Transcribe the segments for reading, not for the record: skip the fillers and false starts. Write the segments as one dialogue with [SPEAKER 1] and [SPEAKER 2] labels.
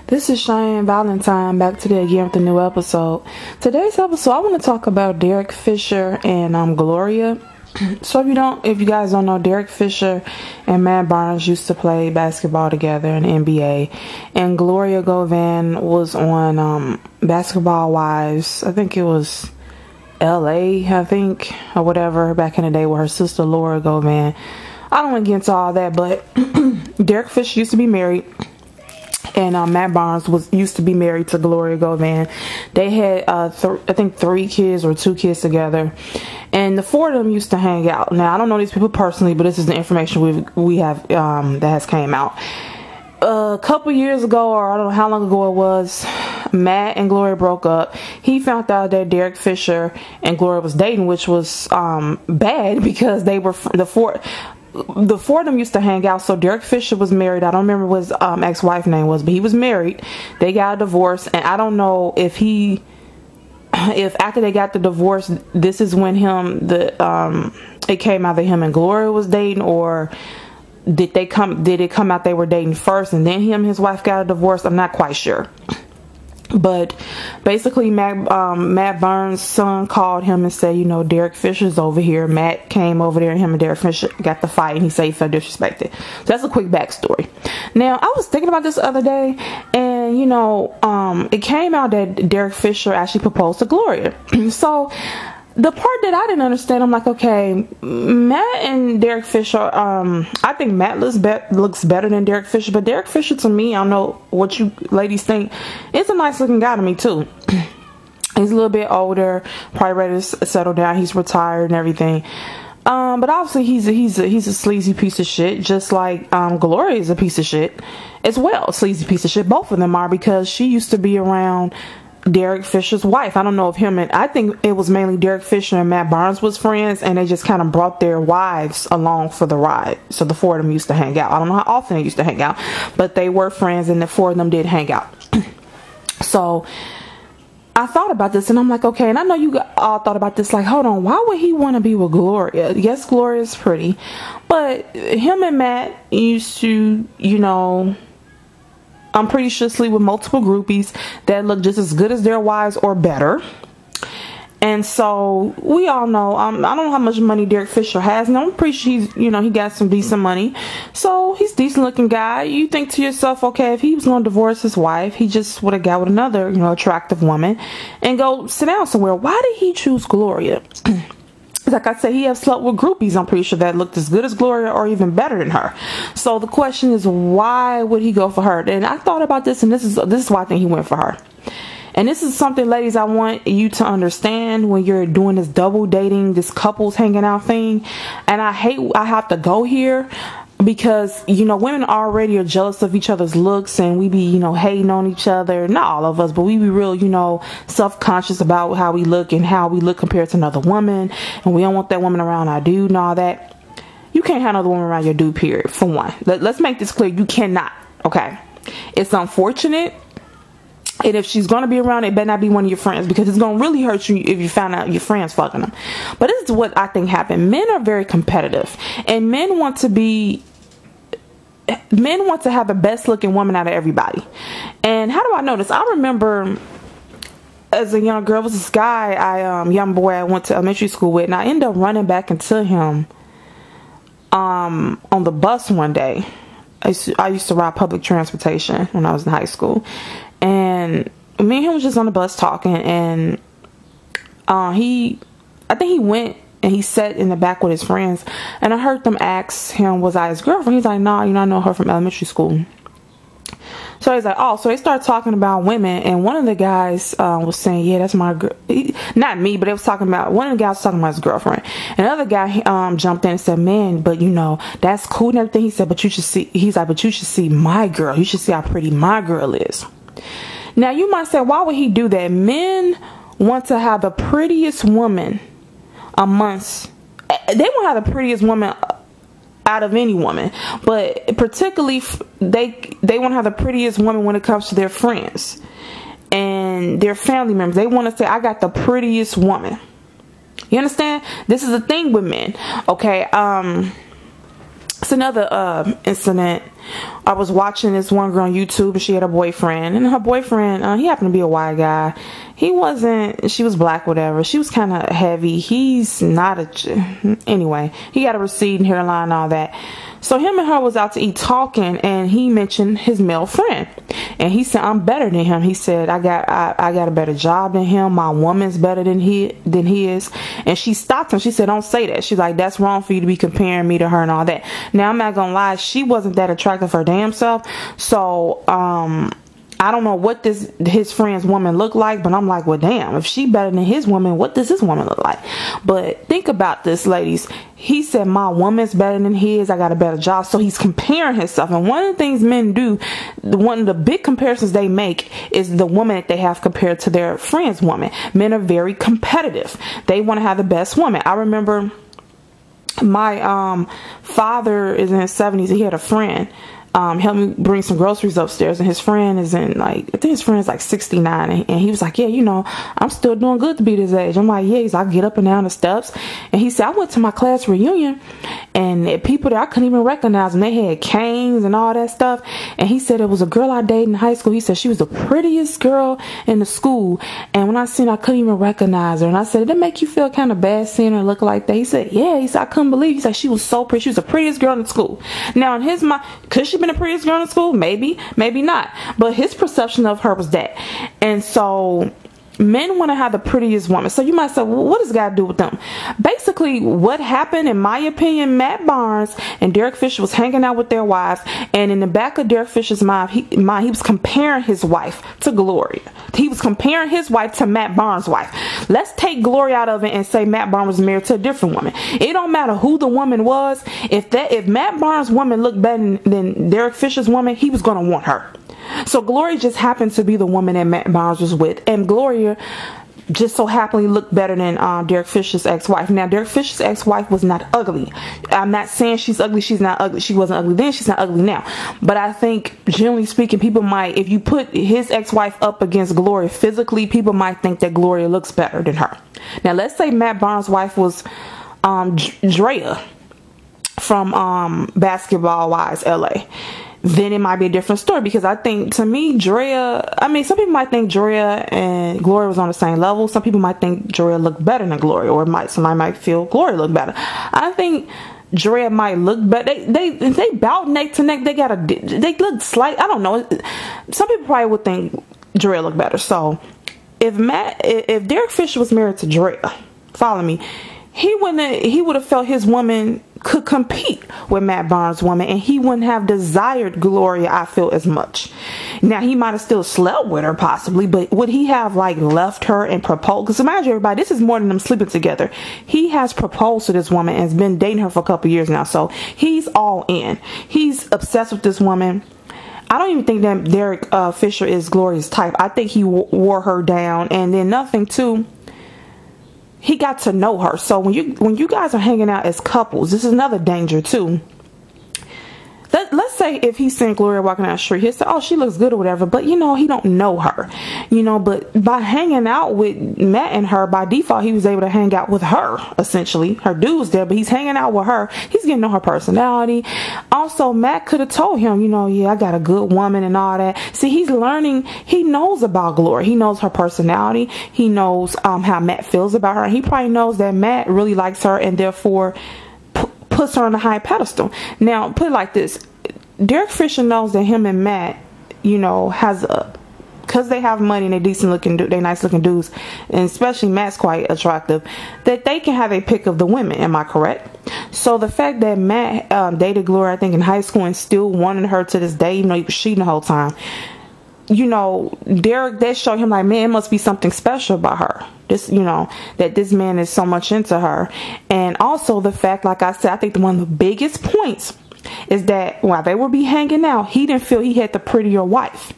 [SPEAKER 1] This is Cheyenne Valentine back today again with a new episode. Today's episode, I want to talk about Derek Fisher and Gloria. So if you guys don't know, Derek Fisher and Matt Barnes used to play basketball together in the NBA, and Gloria Govan was on Basketball Wives. I think it was LA, or whatever, back in the day with her sister Gloria Govan. I don't want to get into all that, but Derek Fisher used to be married. And Matt Barnes used to be married to Gloria Govan. They had, I think, 3 kids or 2 kids together. And the 4 of them used to hang out. Now, I don't know these people personally, but this is the information we have that has came out. A couple years ago, or I don't know how long ago it was, Matt and Gloria broke up. He found out that Derek Fisher and Gloria was dating, which was bad because they were the 4 of them used to hang out. So Derek Fisher was married. I don't remember what his ex-wife name was, but he was married. They got a divorce, and I don't know if after they got the divorce, this is when it came out that him and Gloria was dating, or did it come out they were dating first and then him and his wife got a divorce? I'm not quite sure. But basically, Matt Barnes' son called him and said, Derek Fisher's over here. Matt came over there, and him and Derek Fisher got the fight, and he said he felt disrespected. So that's a quick backstory. Now, I was thinking about this the other day, and it came out that Derek Fisher actually proposed to Gloria. So the part that I didn't understand, I'm like, okay, Matt and Derek Fisher, I think Matt looks better than Derek Fisher, but Derek Fisher, to me, I don't know what you ladies think, it's a nice looking guy to me too. He's a little bit older, probably ready to settle down. He's retired and everything. But obviously he's a sleazy piece of shit, just like Gloria is a piece of shit as well, sleazy piece of shit. Both of them are, because she used to be around Derek Fisher's wife. I don't know if I think it was mainly Derek Fisher and Matt Barnes was friends, and they just kind of brought their wives along for the ride. So the 4 of them used to hang out. I don't know how often they used to hang out, but they were friends, and the 4 of them did hang out. So I thought about this, and I'm like, okay, and I know you all thought about this, like, hold on, why would he want to be with Gloria? Yes, Gloria's pretty, but him and Matt used to, I'm pretty sure sleep with multiple groupies that look just as good as their wives or better. And so we all know, I don't know how much money Derek Fisher has, and I'm pretty sure he got some decent money. So he's a decent looking guy. You think to yourself, okay, if he was going to divorce his wife, he just would have got with another, attractive woman and go sit down somewhere. Why did he choose Gloria? Like I said, he has slept with groupies, I'm pretty sure, that looked as good as Gloria or even better than her. So the question is, why would he go for her? And I thought about this, and this is why I think he went for her. And this is something, ladies, I want you to understand when you're doing this double dating, this couples hanging out thing. And I have to go here, because women already are jealous of each other's looks, and we be hating on each other. Not all of us, but we be real self-conscious about how we look and how we look compared to another woman, and we don't want that woman around our dude and all that. You can't have another woman around your dude, period, for one. Let's make this clear. You cannot. Okay, it's unfortunate, and if she's gonna be around, it better not be one of your friends, because it's gonna really hurt you if you find out your friends fucking them. But this is what I think happened. Men are very competitive, and men want to have the best looking woman out of everybody. And how do I know this? I remember as a young girl, was this guy, young boy I went to elementary school with, and I ended up running back into him on the bus one day. I used to ride public transportation when I was in high school, and me and him was just on the bus talking, and I think he went and he sat in the back with his friends, and I heard them ask him, was I his girlfriend? He's like, no, I know her from elementary school. So he's like, oh, so they started talking about women, and one of the guys was saying, yeah, that's my girl. Not me, but they was talking about, one of the guys was talking about his girlfriend. And another guy jumped in and said, man, but that's cool and everything. He said, but you should see my girl. You should see how pretty my girl is. Now you might say, why would he do that? Men want to have the prettiest woman they want to have the prettiest woman out of any woman, but particularly they want to have the prettiest woman when it comes to their friends and their family members. They want to say, I got the prettiest woman. You understand? This is the thing with men. Okay, it's another incident I was watching this one girl on YouTube, and she had a boyfriend, and her boyfriend, he happened to be a white guy. She was black, whatever. She was kind of heavy. He's not anyway, he got a receding hairline and all that. So him and her was out to eat talking, and he mentioned his male friend, and he said, I'm better than him. He said, I got a better job than him. My woman's better than he is. And she stopped him. She said, don't say that. She's like, that's wrong for you to be comparing me to her and all that. Now, I'm not gonna lie, she wasn't that attractive her damn self. So I don't know what his friend's woman looked like, but I'm like, well, damn, if she better than his woman, what does his woman look like? But think about this, ladies. He said, my woman's better than his. I got a better job. So he's comparing himself. And one of the things men do, one of the big comparisons they make is the woman that they have compared to their friend's woman. Men are very competitive. They want to have the best woman. I remember my father is in his 70s. He had a friend help me bring some groceries upstairs, and his friend is in I think his friend is like 69, and he was like, yeah, I'm still doing good to be this age. I'm like, yeah. I get up and down the steps, and he said, I went to my class reunion, and people there I couldn't even recognize them. They had canes and all that stuff, and he said it was a girl I dated in high school. He said she was the prettiest girl in the school, and when I seen her, I couldn't even recognize her. And I said, did it make you feel kind of bad seeing her look like that? He said, yeah. He said, I couldn't believe it. He said she was so pretty. She was the prettiest girl in the school. Now in his mind, could she been the prettiest girl in school? Maybe not, but his perception of her was that. And so men want to have the prettiest woman. So you might say, well, what does God do with them? Basically, what happened, in my opinion, Matt Barnes and Derek Fisher was hanging out with their wives, and in the back of Derek Fisher's mind, he was comparing his wife to Gloria. He was comparing his wife to Matt Barnes' wife. Let's take Gloria out of it and say Matt Barnes was married to a different woman. It don't matter who the woman was. If Matt Barnes' woman looked better than Derek Fisher's woman, he was going to want her. So Gloria just happened to be the woman that Matt Barnes was with, and Gloria just so happily looked better than Derek Fisher's ex-wife. Now, Derek Fisher's ex-wife was not ugly. I'm not saying she's ugly. She's not ugly. She wasn't ugly then. She's not ugly now. But I think, generally speaking, people might, if you put his ex-wife up against Gloria physically, people might think that Gloria looks better than her. Now, let's say Matt Barnes' wife was Drea from Basketball Wives LA. Then it might be a different story, because I think, to me, some people might think Drea and Gloria was on the same level. Some people might think Drea looked better than Gloria, or somebody might feel Gloria looked better. I think Drea might look better. They bout neck to neck. They look slight. I don't know. Some people probably would think Drea looked better. So if Derek Fisher was married to Drea, follow me, he would have felt his woman could compete with Matt Barnes' woman, and he wouldn't have desired Gloria, I feel, as much. Now, he might have still slept with her possibly, but would he have left her and proposed? Because imagine, everybody, this is more than them sleeping together. He has proposed to this woman and has been dating her for a couple years now, so he's all in. He's obsessed with this woman. I don't even think that Derek Fisher is Gloria's type. I think he wore her down, and then nothing too. He got to know her. So when you guys are hanging out as couples, this is another danger too. Let's say if he's seeing Gloria walking down the street, he'll say, oh, she looks good or whatever, but he don't know her, but by hanging out with Matt and her, by default, he was able to hang out with her, essentially. Her dude's there, but he's hanging out with her. He's getting to know her personality. Also, Matt could have told him, yeah, I got a good woman and all that. See, he's learning. He knows about Gloria. He knows her personality. He knows how Matt feels about her. He probably knows that Matt really likes her, and therefore puts her on a high pedestal. Now, put it like this. Derek Fisher knows that him and Matt, because they have money and they're nice looking dudes, and especially Matt's quite attractive, that they can have a pick of the women. Am I correct? So the fact that Matt dated Gloria, I think, in high school, and still wanted her to this day, even though he was cheating the whole time, Derek, that showed him man, it must be something special about her. That this man is so much into her. And also the fact, like I said, I think one of the biggest points is that while they would be hanging out, he didn't feel he had the prettier wife.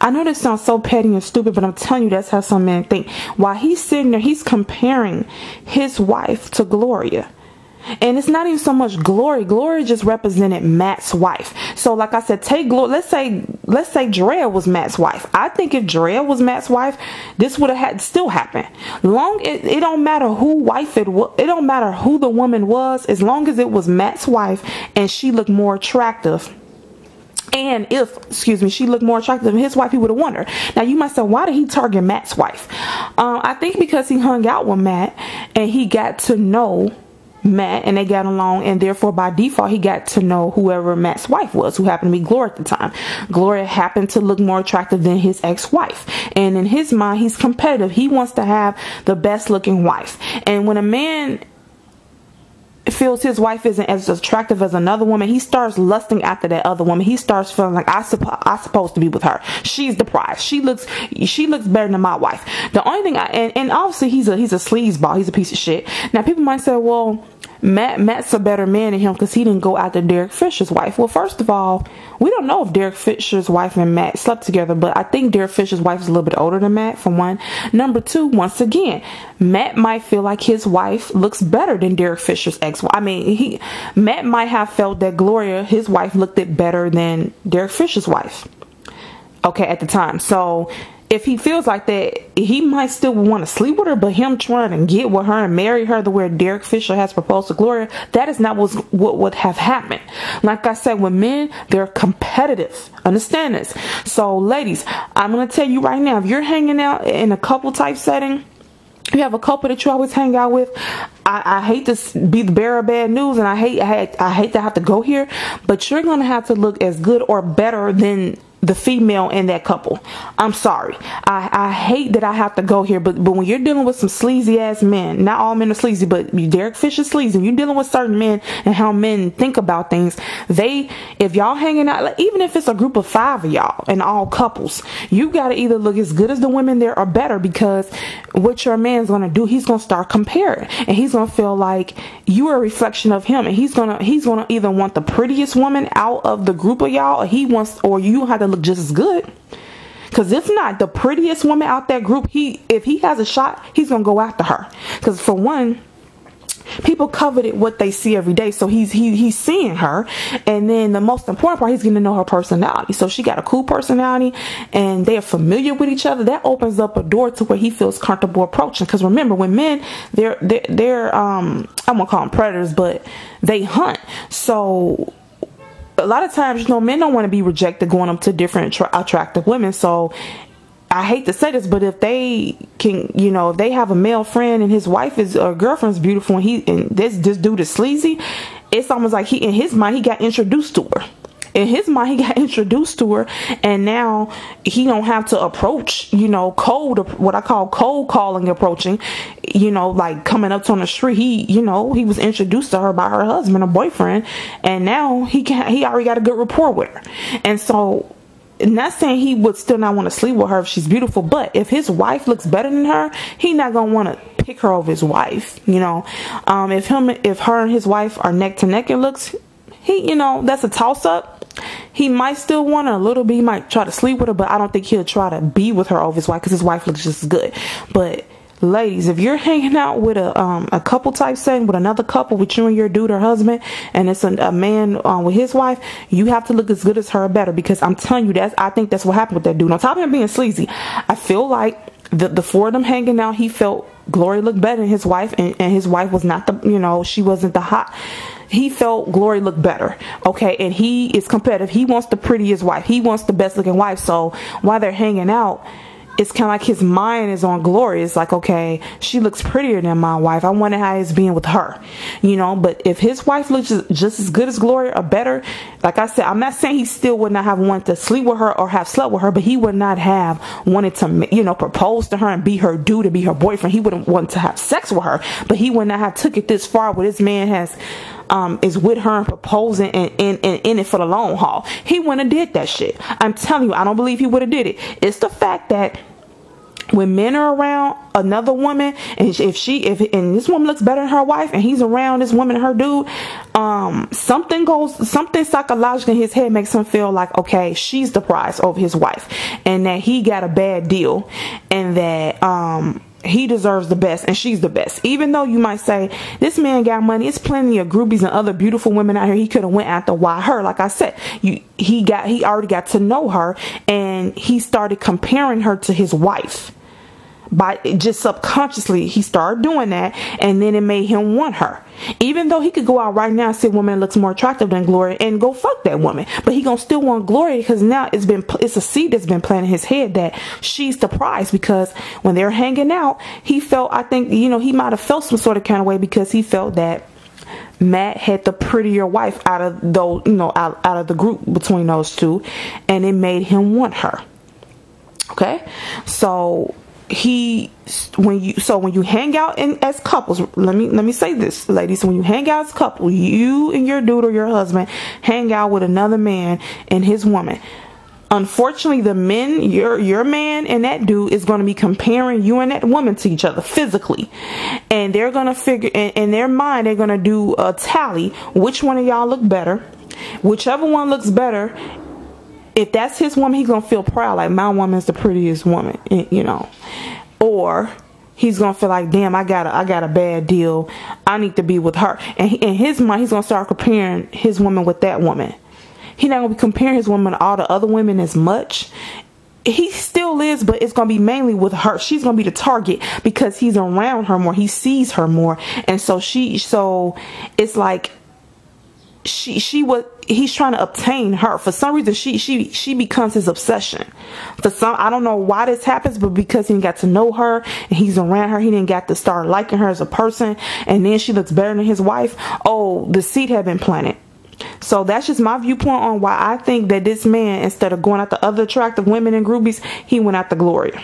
[SPEAKER 1] I know this sounds so petty and stupid, but I'm telling you, that's how some men think. While he's sitting there, he's comparing his wife to Gloria. And it's not even so much Gloria. Gloria just represented Matt's wife. So like I said, take Gloria. Let's say Drea was Matt's wife. I think if Drea was Matt's wife, this would have still happened. It don't matter who wife it was. It don't matter who the woman was, as long as it was Matt's wife and she looked more attractive And if, excuse me, she looked more attractive than his wife, he would have won her. Now you might say, why did he target Matt's wife? I think because he hung out with Matt and he got to know Matt and they got along, and therefore by default he got to know whoever Matt's wife was, who happened to be Gloria at the time. Gloria happened to look more attractive than his ex-wife, and in his mind he's competitive. He wants to have the best looking wife, and when a man feels his wife isn't as attractive as another woman, he starts lusting after that other woman. He starts feeling like I supposed to be with her. She's the prize. She looks better than my wife. The only thing and obviously he's a sleazeball. He's a piece of shit. Now people might say, well, Matt's a better man than him because he didn't go after Derek Fisher's wife. Well, first of all, we don't know if Derek Fisher's wife and Matt slept together, but I think Derek Fisher's wife is a little bit older than Matt, for one. Number two, once again, Matt might feel like his wife looks better than Derek Fisher's ex-wife. I mean, Matt might have felt that Gloria, his wife, looked it better than Derek Fisher's wife. Okay, at the time. So if he feels like that, he might still want to sleep with her, but him trying to get with her and marry her the way Derek Fisher has proposed to Gloria, that is not what would have happened. Like I said, with men, they're competitive. Understand this. So ladies, I'm going to tell you right now, if you're hanging out in a couple type setting, you have a couple that you always hang out with, I hate to be the bearer of bad news, and I hate to have to go here, but you're going to have to look as good or better than the female in that couple. I'm sorry. I hate that I have to go here, but when you're dealing with some sleazy ass men, not all men are sleazy, but Derek Fisher sleazy, you're dealing with certain men and how men think about things. If y'all hanging out, like, even if it's a group of 5 of y'all and all couples, you got to either look as good as the women there or better, because what your man's going to do, he's going to start comparing, and he's going to feel like you are a reflection of him, and he's going to either want the prettiest woman out of the group of y'all, or you have to look just as good. Because if not, the prettiest woman out that group, if he has a shot, he's gonna go after her. Because for one, people coveted what they see every day, so he's seeing her, and then the most important part, he's getting to know her personality. So she got a cool personality, and they are familiar with each other. That opens up a door to where he feels comfortable approaching. Because remember, when men, they're I won't call them predators, but they hunt. So a lot of times, men don't want to be rejected going up to different attractive women. So I hate to say this, but if they can, if they have a male friend and his wife or girlfriend's beautiful, and this dude is sleazy, it's almost like in his mind, he got introduced to her. In his mind, he got introduced to her, and now he don't have to approach, what I call cold calling approaching, like coming up on the street. He was introduced to her by her husband or boyfriend, and now he already got a good rapport with her. And so, not saying he would still not want to sleep with her if she's beautiful, but if his wife looks better than her, he not gonna want to pick her over his wife. If her and his wife are neck to neck in looks, that's a toss up. He might still want her a little bit. He might try to sleep with her, but I don't think he'll try to be with her over his wife, because his wife looks just as good. But ladies, if you're hanging out with a couple type setting with another couple, with you and your dude or husband, and it's a man with his wife, you have to look as good as her or better, because I'm telling you, I think that's what happened with that dude. On top of him being sleazy, I feel like the 4 of them hanging out, he felt Gloria looked better than his wife, and his wife was not she wasn't the hot. He felt Gloria looked better. Okay. And he is competitive. He wants the prettiest wife. He wants the best looking wife. So while they're hanging out, it's kind of like his mind is on Gloria. It's like, okay, she looks prettier than my wife. I wonder how it's being with her, but if his wife looks just as good as Gloria or better, like I said, I'm not saying he still would not have wanted to sleep with her or have slept with her, but he would not have wanted to, propose to her and be her dude, to be her boyfriend. He wouldn't want to have sex with her, but he would not have took it this far where this man is with her and proposing and in it for the long haul. He wouldn't have did that shit. I'm telling you, I don't believe he would have did it. It's the fact that when men are around another woman, and if this woman looks better than her wife, and he's around this woman and her dude, something psychologically in his head makes him feel like, okay, she's the prize over his wife, and that he got a bad deal, and that he deserves the best and she's the best. Even though you might say, this man got money, it's plenty of groupies and other beautiful women out here he could have went after. Why her? Like I said, he already got to know her, and he started comparing her to his wife. by just subconsciously, he started doing that, and then it made him want her. Even though he could go out right now and see a woman that looks more attractive than Gloria and go fuck that woman, but he gonna still want Gloria because now it's a seed that's been planted in his head that she's the prize. Because when they're hanging out, he felt, I think, you know, he might have felt some sort of kind of way because he felt that Matt had the prettier wife out of those, you know, out of the group between those two, and it made him want her. Okay, so when you hang out as couples, let me say this, ladies, when you hang out as a couple, you and your dude or your husband hang out with another man and his woman. Unfortunately, the men, your man and that dude is going to be comparing you and that woman to each other physically, and they're going to figure in their mind, they're going to do a tally, which one of y'all look better. Whichever one looks better, if that's his woman, he's gonna feel proud, like my woman's the prettiest woman, you know. Or he's gonna feel like, damn, I got a bad deal, I need to be with her. And in his mind, he's gonna start comparing his woman with that woman. He's not gonna be comparing his woman to all the other women as much. He still is, but it's gonna be mainly with her. She's gonna be the target because he's around her more, he sees her more, and so it's like he's trying to obtain her. For some reason, she becomes his obsession. I don't know why this happens, but because he didn't get to know her and he's around her, he didn't get to start liking her as a person, and then she looks better than his wife. Oh, the seed had been planted. So that's just my viewpoint on why I think that this man, instead of going after other attractive women and groupies, he went after Gloria.